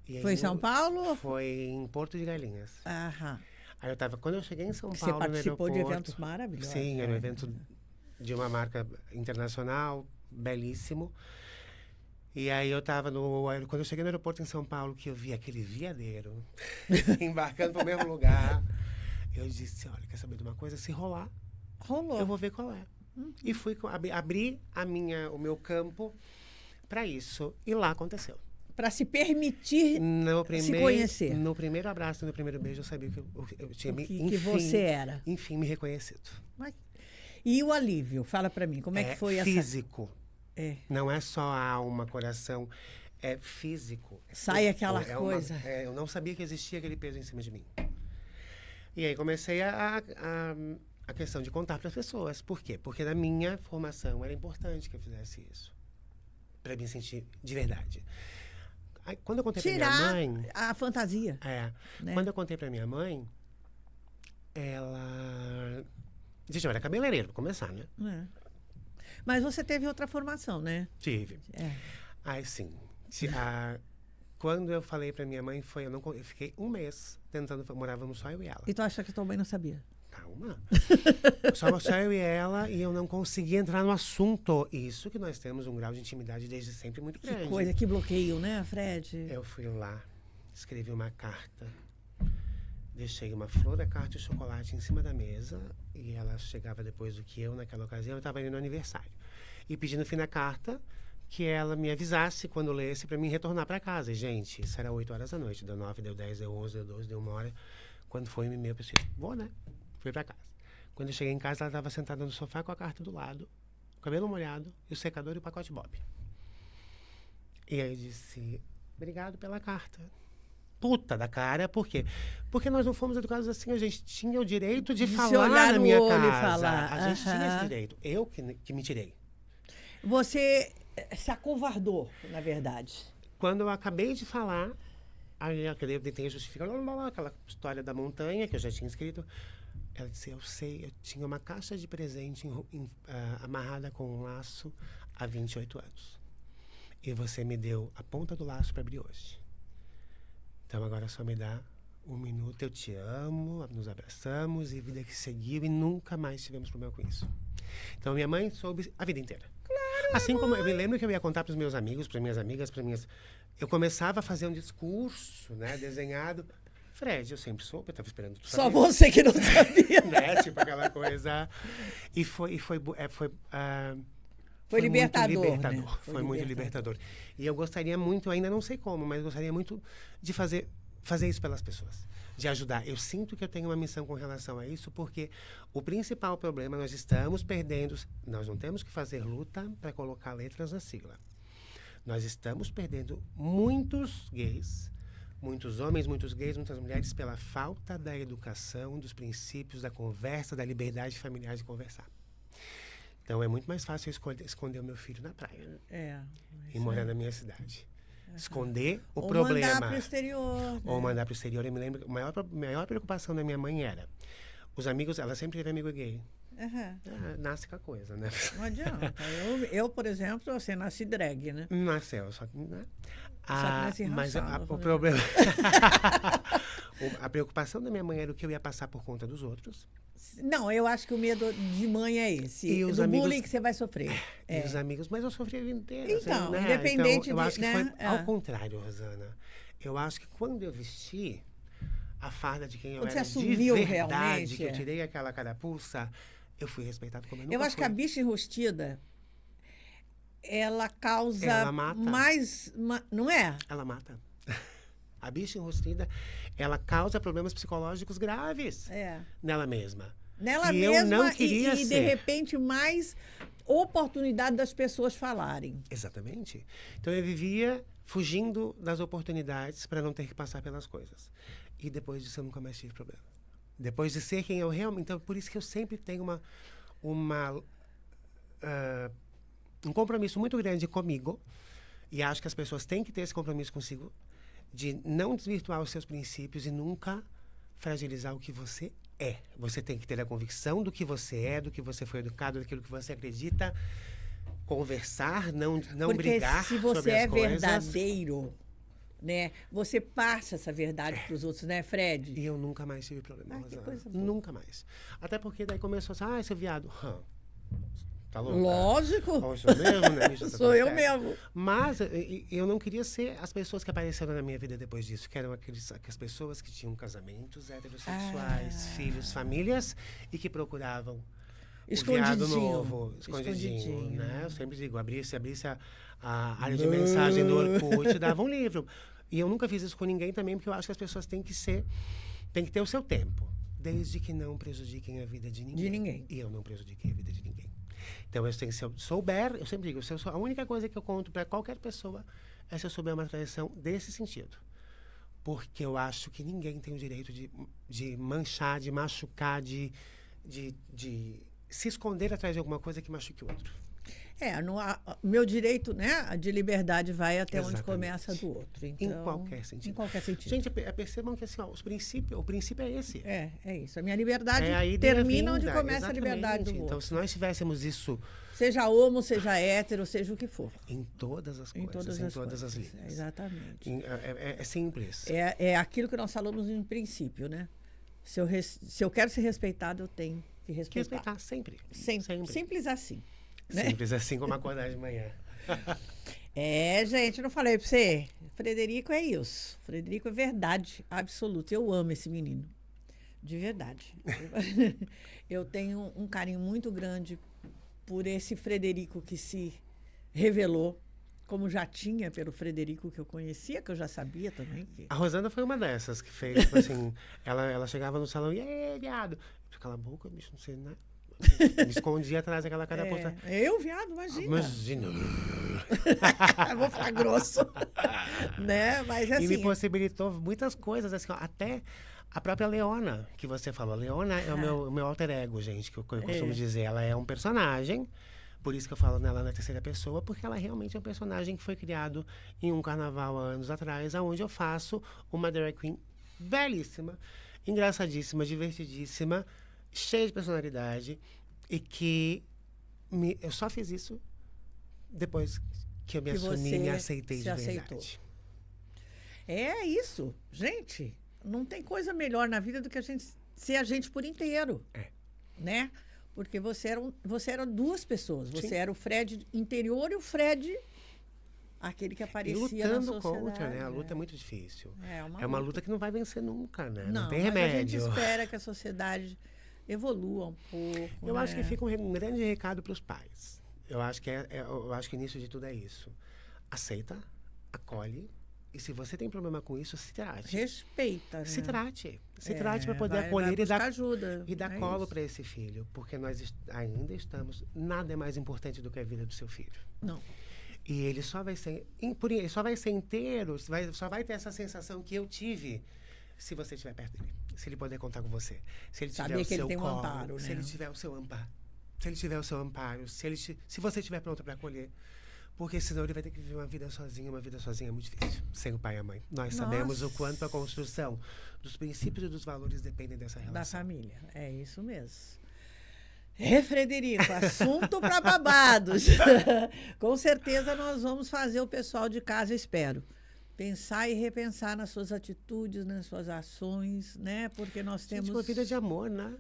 E aí, Foi em São Paulo? Foi em Porto de Galinhas. Aham. Aí quando eu cheguei em São Você Paulo, no participou de aeroporto... eventos maravilhosos. Sim, era um evento de uma marca internacional, belíssimo. E aí quando eu cheguei no aeroporto em São Paulo, que eu vi aquele viadeiro embarcando para o mesmo lugar, eu disse, olha, quer saber de uma coisa? Se rolar, Rolou. eu vou ver qual é. E fui abrir o meu campo para isso. E lá aconteceu. Para se permitir se conhecer. No primeiro abraço, no primeiro beijo, eu sabia que eu tinha que você era. Enfim, me reconhecido. E o alívio? Fala para mim, como é que foi físico. É. Não é só alma, coração, é físico. Sai aquela coisa. Eu não sabia que existia aquele peso em cima de mim. E aí comecei a questão de contar para as pessoas. Por quê? Porque na minha formação era importante que eu fizesse isso. Para me sentir de verdade. Aí, quando eu contei para minha mãe... a fantasia. Né? Quando eu contei para minha mãe, ela... Gente, eu era cabeleireiro, para começar, né? Mas você teve outra formação, né? Tive. Aí, sim. Quando eu falei pra minha mãe, eu fiquei um mês tentando, morávamos só eu e ela. E tu acha que tua mãe não sabia? Calma. Só eu e ela, e eu não conseguia entrar no assunto. Isso que nós temos um grau de intimidade desde sempre muito grande. Que coisa, que bloqueio, né, Fred? Eu fui lá, escrevi uma carta, deixei uma flor, a carta e chocolate em cima da mesa, e ela chegava depois do que eu, naquela ocasião, eu estava indo no aniversário. E pedi no fim da carta que ela me avisasse quando lesse para mim retornar para casa. E, gente, isso era 8 horas da noite, deu 9, deu 10, deu 11, deu 12, deu 1 hora. Quando foi 1h30, eu pensei, vou, né? Fui para casa. Quando eu cheguei em casa, ela estava sentada no sofá com a carta do lado, o cabelo molhado, e o secador e o pacote Bob. E aí eu disse, obrigado pela carta. Puta da cara, por quê? Porque nós não fomos educados assim, a gente tinha o direito de falar na minha casa. A gente tinha esse direito. Eu que me tirei. Você se acovardou, na verdade. Quando eu acabei de falar, aí aquele tem justificado, aquela história da montanha que eu já tinha escrito. Ela disse, eu sei, eu tinha uma caixa de presente amarrada com um laço há 28 anos. E você me deu a ponta do laço para abrir hoje. Então agora só me dá 1 minuto, eu te amo, nos abraçamos e vida que seguiu e nunca mais tivemos problema com isso. Então minha mãe soube a vida inteira. Claro, assim como eu me lembro que eu ia contar para os meus amigos, para minhas amigas, eu começava a fazer um discurso, né, desenhado. Fred, eu sempre soube, eu estava esperando tu saber. Só você que não sabia. Né, tipo aquela coisa. E foi libertador, muito libertador. né? Foi muito libertador. E eu gostaria muito, ainda não sei como, mas gostaria muito de fazer isso pelas pessoas. De ajudar. Eu sinto que eu tenho uma missão com relação a isso, porque o principal problema, nós estamos perdendo... Nós não temos que fazer luta para colocar letras na sigla. Nós estamos perdendo muitos gays, muitos homens, muitos gays, muitas mulheres, pela falta da educação, dos princípios, da conversa, da liberdade familiar de conversar. Então, é muito mais fácil eu esconder o meu filho na praia. E morar na minha cidade. Esconder o problema. Ou mandar para o exterior. Né? Ou mandar para o exterior. Eu me lembro que a maior preocupação da minha mãe era... Os amigos... Ela sempre teve amigo gay. Nasce com a coisa, né? Não adianta. Eu, por exemplo, você nasci drag, né? Nasceu, só que... Né? Só que nasci mas o problema... A preocupação da minha mãe era o que eu ia passar por conta dos outros. Não, eu acho que o medo de mãe é esse. E os amigos, bullying que você vai sofrer. E os amigos, mas eu sofri a vida inteira. Então, assim, né? independente eu acho que né? foi ao contrário, Rosana. Eu acho que quando eu vesti a farda de quem eu era de verdade, realmente, que eu tirei aquela carapuça, eu fui respeitado como eu nunca Eu acho fui. Que a bicha enrustida, ela causa mata. mais... não é? Ela mata. A bicha enrustida, ela causa problemas psicológicos graves nela mesma. Nela e mesma eu não queria de repente, mais oportunidade das pessoas falarem. Exatamente. Então, eu vivia fugindo das oportunidades para não ter que passar pelas coisas. E depois disso, eu nunca mais tive problema. Depois de ser quem eu realmente... Então, por isso que eu sempre tenho um compromisso muito grande comigo, e acho que as pessoas têm que ter esse compromisso consigo, de não desvirtuar os seus princípios e nunca fragilizar o que você é. Você tem que ter a convicção do que você é, do que você foi educado, daquilo que você acredita, conversar, não brigar sobre as coisas. Porque se você é verdadeiro, né, você passa essa verdade para os outros, né, Fred? E eu nunca mais tive problema, Rosana. Que coisa boa. Nunca mais. Até porque daí começou assim, seu viado. Tá louco? Lógico. Sou mesmo, né? Sou eu mesmo. Mas eu não queria ser as pessoas que apareceram na minha vida depois disso, que eram aquelas pessoas que tinham casamentos heterossexuais, filhos, famílias, e que procuravam o viado novo, escondidinho, né? Eu sempre digo, abrisse a área de mensagem do Orkut, dava um livro. E eu nunca fiz isso com ninguém também, porque eu acho que as pessoas têm que ter o seu tempo, desde que não prejudiquem a vida de ninguém. E eu não prejudiquei a vida de ninguém. Então, se eu souber, eu sempre digo, a única coisa que eu conto para qualquer pessoa é se eu souber uma traição desse sentido. Porque eu acho que ninguém tem o direito de manchar, de machucar, de se esconder atrás de alguma coisa que machuque o outro. Meu direito, né, de liberdade vai até onde começa do outro. Então, em qualquer sentido. Em qualquer sentido. Gente, percebam que assim, o princípio é esse. É isso. A minha liberdade termina onde começa a liberdade do outro. Então, se nós tivéssemos isso... Seja homo, seja hétero, seja o que for. Em todas as coisas, em todas as linhas. Exatamente. É simples. É aquilo que nós falamos em princípio, né? Se eu quero ser respeitado, eu tenho que respeitar. Respeitar, sempre. Simples assim. Né? Simples assim como acordar de manhã. Gente, eu não falei pra você. Frederico é isso. Frederico é verdade absoluta. Eu amo esse menino. De verdade. Eu tenho um carinho muito grande por esse Frederico que se revelou, como já tinha pelo Frederico que eu conhecia, que eu já sabia também. A Rosana foi uma dessas que fez, tipo assim, ela chegava no salão e aí, viado. Cala a boca, bicho, não sei, né? Me escondia atrás daquela carapuça. Eu, viado, imagina. Eu vou ficar grosso. Né? Mas assim... E me possibilitou muitas coisas, assim, ó, até a própria Leona, que você falou. Leona é o meu alter ego, gente, que eu costumo dizer. Ela é um personagem, por isso que eu falo nela na terceira pessoa, porque ela realmente é um personagem que foi criado em um carnaval há anos atrás, onde eu faço uma drag queen belíssima, engraçadíssima, divertidíssima, cheia de personalidade, e que eu só fiz isso depois que eu me assumi e me aceitei de verdade. Aceitou. É isso. Gente, não tem coisa melhor na vida do que a gente ser a gente por inteiro. Né? Porque você era duas pessoas. Você Sim. era o Fred interior e o Fred... aquele que aparecia na sociedade. Contra, né? A luta é muito difícil. É uma luta que não vai vencer nunca, né? Não tem mas remédio. A gente espera que a sociedade evolua um pouco. Eu acho que fica um grande recado para os pais. Eu acho que o início de tudo é isso. Aceita, acolhe, e se você tem problema com isso, se trate. Respeita, né? Se trate. Se trate para poder acolher e dar ajuda. E dar colo para esse filho. Porque nós ainda estamos... Nada é mais importante do que a vida do seu filho. Não. E ele só vai ser inteiro, só vai ter essa sensação que eu tive se você estiver perto dele. Se ele poder contar com você. Se ele tiver o seu colo, amparo, se né? ele tiver o seu amparo. Se ele tiver o seu amparo, se você estiver pronto para acolher. Porque senão ele vai ter que viver uma vida sozinho é muito difícil, sem o pai e a mãe. Nós sabemos o quanto a construção dos princípios e dos valores dependem dessa relação. Da família, é isso mesmo. Frederico, assunto para babados. Com certeza nós vamos fazer o pessoal de casa, espero, pensar e repensar nas suas atitudes, nas suas ações, né? Porque nós temos uma vida de amor, né?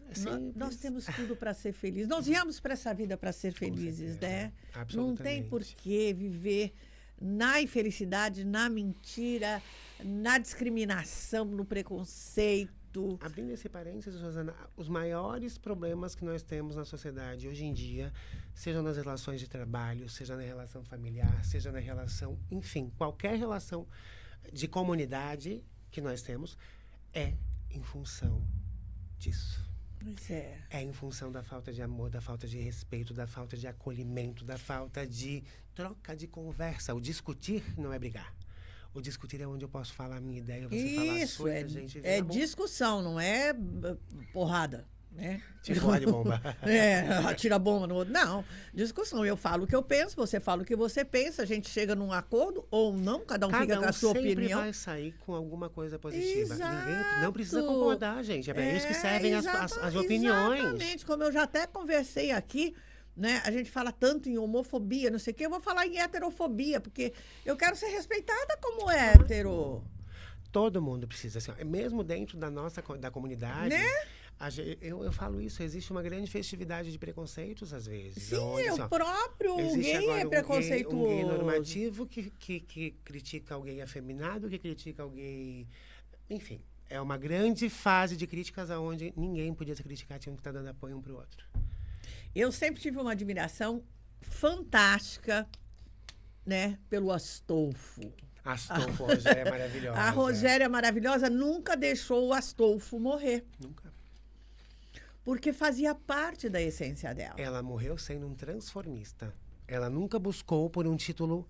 Nós temos tudo para ser felizes. Nós viemos para essa vida para ser felizes, né? Não tem por que viver na infelicidade, na mentira, na discriminação, no preconceito. Abrindo esse parênteses, Rosana, os maiores problemas que nós temos na sociedade hoje em dia, seja nas relações de trabalho, seja na relação familiar, seja na relação, enfim, qualquer relação de comunidade, que nós temos é em função disso. Pois é. É em função da falta de amor, da falta de respeito, da falta de acolhimento, da falta de troca de conversa. O discutir não é brigar. O discutir é onde eu posso falar a minha ideia, você falar a sua, a gente vê discussão, não é porrada. Né? Tipo óleo de bomba. Atira bomba no outro. Não, discussão. Eu falo o que eu penso, você fala o que você pensa, a gente chega num acordo ou não, cada um fica com a sua opinião. Cada um sempre vai sair com alguma coisa positiva. Ninguém não precisa concordar, gente. É para isso que servem as opiniões. Exatamente, como eu já até conversei aqui, né? A gente fala tanto em homofobia, não sei o quê, eu vou falar em heterofobia, porque eu quero ser respeitada como hétero. Todo mundo precisa, assim, mesmo dentro da comunidade. Né? Eu falo isso, existe uma grande festividade de preconceitos, às vezes. Sim, onde, assim, o próprio gay é preconceituoso. Um gay normativo que critica o gay afeminado, que critica o gay... Enfim, é uma grande fase de críticas onde ninguém podia se criticar, tinha que estar dando apoio um para o outro. Eu sempre tive uma admiração fantástica, né, pelo Astolfo. Astolfo, a Rogéria é maravilhosa. A Rogéria maravilhosa nunca deixou o Astolfo morrer. Nunca. Porque fazia parte da essência dela. Ela morreu sendo um transformista. Ela nunca buscou por um título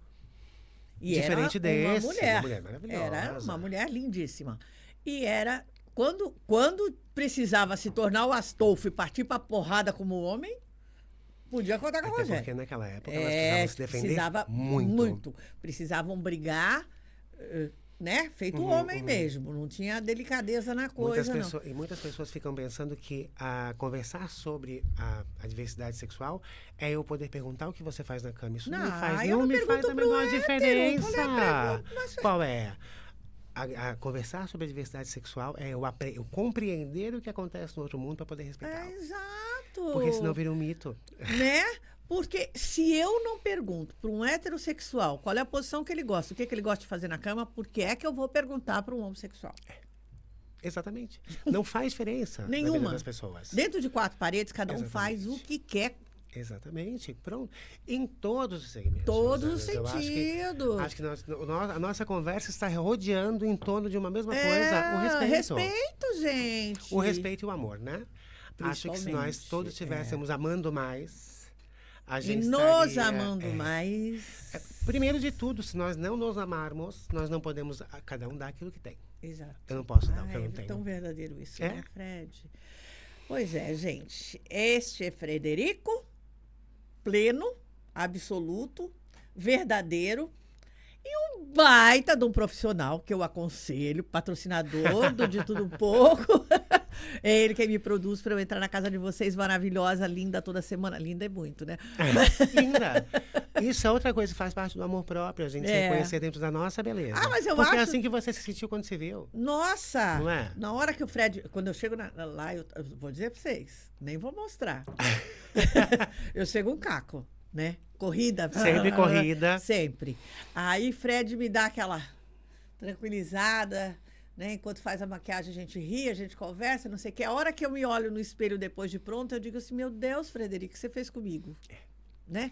diferente desse. Uma mulher maravilhosa. Era uma mulher lindíssima. E era... Quando precisava se tornar o Astolfo e partir para porrada como homem, podia contar com a Rogéria. Porque naquela época elas precisavam se defender muito. Precisavam brigar... né? Feito homem mesmo, não tinha delicadeza na coisa, E muitas pessoas ficam pensando que conversar sobre a diversidade sexual é eu poder perguntar o que você faz na cama. Isso não me faz a menor diferença. Qual é? Conversar sobre a diversidade sexual é eu compreender o que acontece no outro mundo para poder respeitar. Exato. Porque senão vira um mito. Né? Porque se eu não pergunto para um heterossexual qual é a posição que ele gosta, o que ele gosta de fazer na cama, por que é que eu vou perguntar para um homossexual? Exatamente. Não faz diferença nenhuma na vida das pessoas. Dentro de quatro paredes, cada um faz o que quer. Exatamente. Pronto. Em todos os segmentos. Todos os sentidos. Acho que a nossa conversa está rodeando em torno de uma mesma coisa. O respeito. Respeito, gente. O respeito e o amor, né? Acho que se nós todos estivéssemos amando mais... E nos amando mais. Primeiro de tudo, se nós não nos amarmos, nós não podemos cada um dar aquilo que tem. Exato. Eu não posso dar o que eu não tenho. É tão verdadeiro isso, né, Fred? Pois é, gente. Este é Frederico, pleno, absoluto, verdadeiro e um baita de um profissional que eu aconselho, patrocinador do De Tudo Um Pouco. É ele que me produz para eu entrar na casa de vocês, maravilhosa, linda, toda semana. Linda é muito, né? Linda. Isso é outra coisa que faz parte do amor próprio, a gente se reconhecer dentro da nossa beleza. Mas eu Porque acho... é assim que você se sentiu quando se viu. Nossa! Não é? Na hora que o Fred... Quando eu chego lá, eu vou dizer para vocês, nem vou mostrar. Eu chego um caco, né? Corrida. Sempre corrida. Sempre. Aí Fred me dá aquela tranquilizada... Né? Enquanto faz a maquiagem, a gente ri, a gente conversa, não sei o que. A hora que eu me olho no espelho depois de pronto, eu digo assim, meu Deus, Frederico, o que você fez comigo? Né?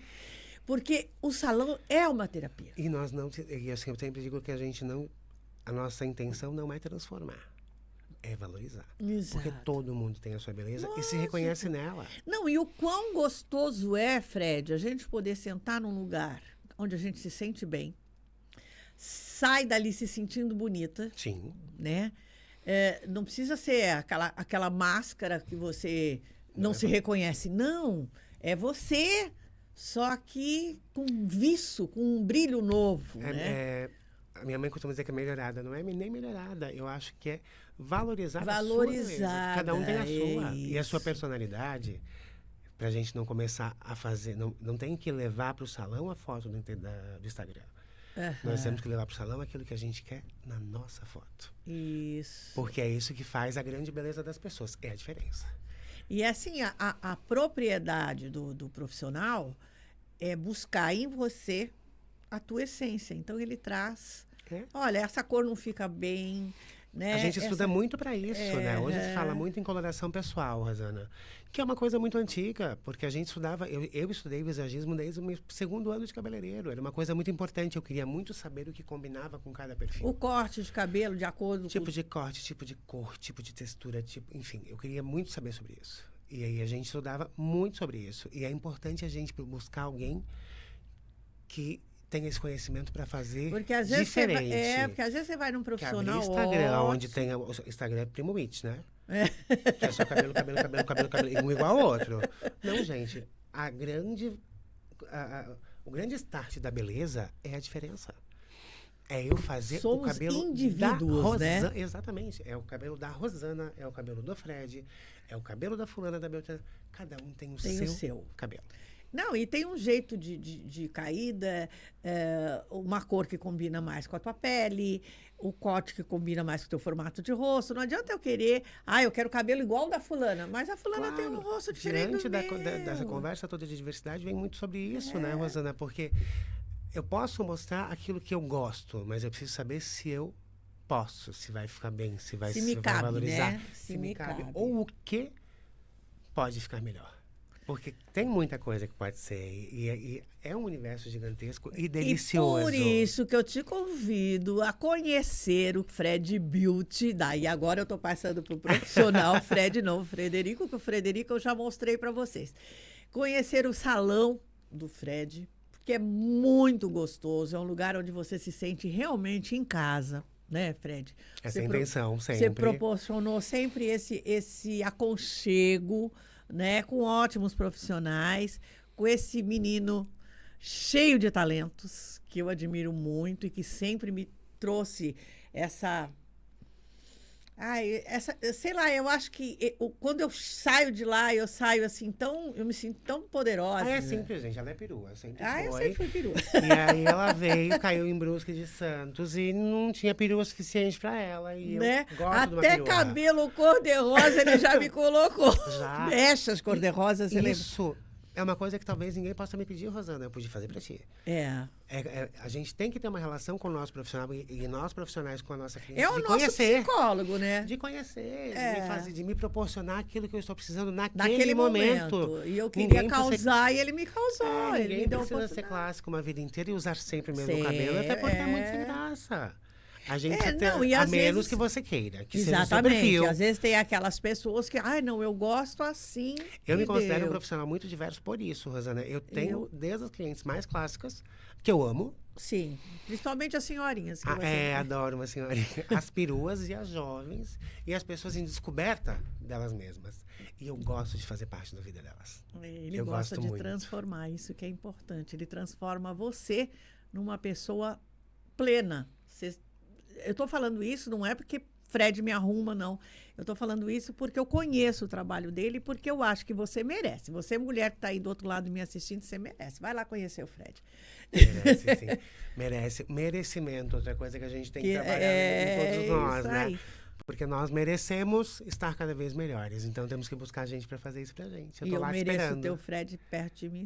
Porque o salão é uma terapia. E nós não... E assim, eu sempre digo que a nossa intenção não é transformar. É valorizar. Exato. Porque todo mundo tem a sua beleza e se reconhece nela. Não, e o quão gostoso é, Fred, a gente poder sentar num lugar onde a gente se sente bem, sai dali se sentindo bonita. Sim. Né? Não precisa ser aquela máscara que você não se reconhece. Não, é você, só que com viço, com um brilho novo. Né? A minha mãe costuma dizer que é melhorada. Não é nem melhorada, eu acho que é valorizar a sua beleza. Cada um tem a sua. E a sua personalidade, pra gente não começar a fazer... Não tem que levar para o salão a foto do Instagram. Nós temos que levar para o salão aquilo que a gente quer na nossa foto. Isso. Porque é isso que faz a grande beleza das pessoas. É a diferença. E assim, a propriedade do profissional é buscar em você a tua essência. Então, ele traz... Olha, essa cor não fica bem... né? A gente estuda muito para isso, né? Hoje se fala muito em coloração pessoal, Rosana, que é uma coisa muito antiga, porque a gente estudava, eu estudei visagismo desde o meu 2º ano de cabeleireiro, era uma coisa muito importante, eu queria muito saber o que combinava com cada perfil. O corte de cabelo, de acordo tipo de corte, tipo de cor, tipo de textura, tipo, enfim, eu queria muito saber sobre isso. E aí a gente estudava muito sobre isso. E é importante a gente buscar alguém que tenha esse conhecimento para fazer porque às vezes diferente. porque às vezes você vai num profissional que Instagram, onde tem o Instagram é Primo It, né? Que é só cabelo, um igual ao outro. Não, gente, o grande start da beleza é a diferença. É eu fazer Somos o cabelo indivíduos, da né? Exatamente. É o cabelo da Rosana, é o cabelo do Fred, é o cabelo da fulana, da Beltrana. Cada um tem o seu cabelo. Não, e tem um jeito de caída, uma cor que combina mais com a tua pele, o corte que combina mais com o teu formato de rosto. Não adianta eu querer, eu quero cabelo igual da fulana, mas a fulana tem um rosto diferente Dessa conversa toda de diversidade, vem muito sobre isso, né, Rosana? Porque eu posso mostrar aquilo que eu gosto, mas eu preciso saber se eu posso, se vai ficar bem, se vai valorizar. Né? Se me cabe. Ou o que pode ficar melhor. Porque tem muita coisa que pode ser. E é um universo gigantesco e delicioso. E por isso que eu te convido a conhecer o Fred Beauty. Daí agora eu estou passando para o profissional Fred, não o Frederico, que o Frederico eu já mostrei para vocês. Conhecer o salão do Fred, porque é muito gostoso. É um lugar onde você se sente realmente em casa. Né, Fred? Essa é a intenção, sempre. Você proporcionou sempre esse aconchego, né, com ótimos profissionais, com esse menino cheio de talentos, que eu admiro muito e que sempre me trouxe sei lá, eu acho que quando eu saio de lá, eu saio assim, eu me sinto tão poderosa. É simples, gente, ela é perua, sempre foi. Eu sempre fui perua. E aí ela veio, caiu em Brusque de Santos e não tinha perua suficiente pra ela. E né? Eu gosto de uma até perua. cabelo cor-de-rosa ele já me colocou. Já. Mechas cor-de-rosa, você lembra? Isso é uma coisa que talvez ninguém possa me pedir, Rosana, eu podia fazer pra ti. A gente tem que ter uma relação com o nosso profissional e nós profissionais com a nossa cliente. É o nosso psicólogo, né? De conhecer, de me proporcionar aquilo que eu estou precisando naquele momento. E eu queria causar e ele me causou. Ninguém me precisa ser clássico uma vida inteira e usar sempre o mesmo cabelo, até porque é muito sem graça. A gente a menos que você queira, que seja o seu perfil. Às vezes tem aquelas pessoas que, não, eu gosto assim. Eu me considero um profissional muito diverso por isso, Rosana. Eu tenho desde as clientes mais clássicas, que eu amo. Sim, principalmente as senhorinhas. Adoro uma senhorinha. As peruas e as jovens e as pessoas em descoberta delas mesmas. E eu gosto de fazer parte da vida delas. Ele gosta de transformar, isso que é importante. Ele transforma você numa pessoa plena. Eu estou falando isso não é porque Fred me arruma, não. Eu estou falando isso porque eu conheço o trabalho dele e porque eu acho que você merece. Você, mulher que está aí do outro lado me assistindo, você merece. Vai lá conhecer o Fred. Merece, sim. Merece. Merecimento, outra coisa que a gente tem que trabalhar em todos nós, né? Porque nós merecemos estar cada vez melhores. Então, temos que buscar gente para fazer isso pra gente. Eu tô lá esperando. Eu mereço o teu Fred perto de mim.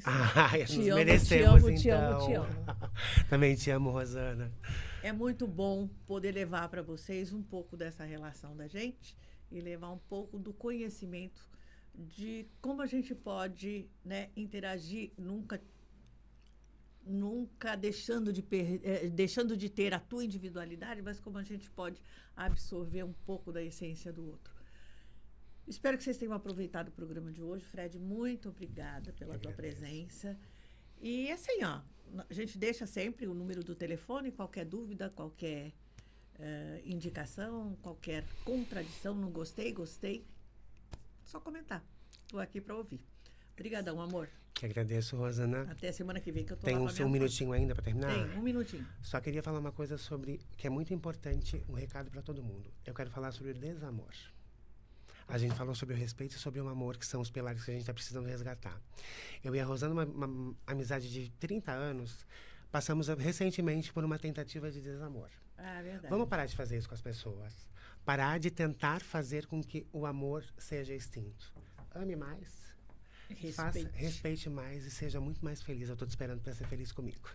Te merecemos, te amo. Também te amo, Rosana. É muito bom poder levar para vocês um pouco dessa relação da gente e levar um pouco do conhecimento de como a gente pode, né, interagir, nunca deixando de ter a tua individualidade, mas como a gente pode absorver um pouco da essência do outro. Espero que vocês tenham aproveitado o programa de hoje. Fred, muito obrigada pela tua presença. E assim, a gente deixa sempre o número do telefone, qualquer dúvida, qualquer indicação, qualquer contradição, não gostei, só comentar. Estou aqui para ouvir. Obrigadão, amor. Que agradeço, Rosana. Até semana que vem que eu tô Tem um minutinho ainda para terminar? Tem, um minutinho. Só queria falar uma coisa sobre, que é muito importante, um recado para todo mundo. Eu quero falar sobre o desamor. A gente falou sobre o respeito e sobre o amor, que são os pilares que a gente está precisando resgatar. Eu e a Rosana, uma amizade de 30 anos, passamos recentemente por uma tentativa de desamor. Verdade. Vamos parar de fazer isso com as pessoas. Parar de tentar fazer com que o amor seja extinto. Ame mais. Respeite mais e seja muito mais feliz. Eu estou te esperando para ser feliz comigo.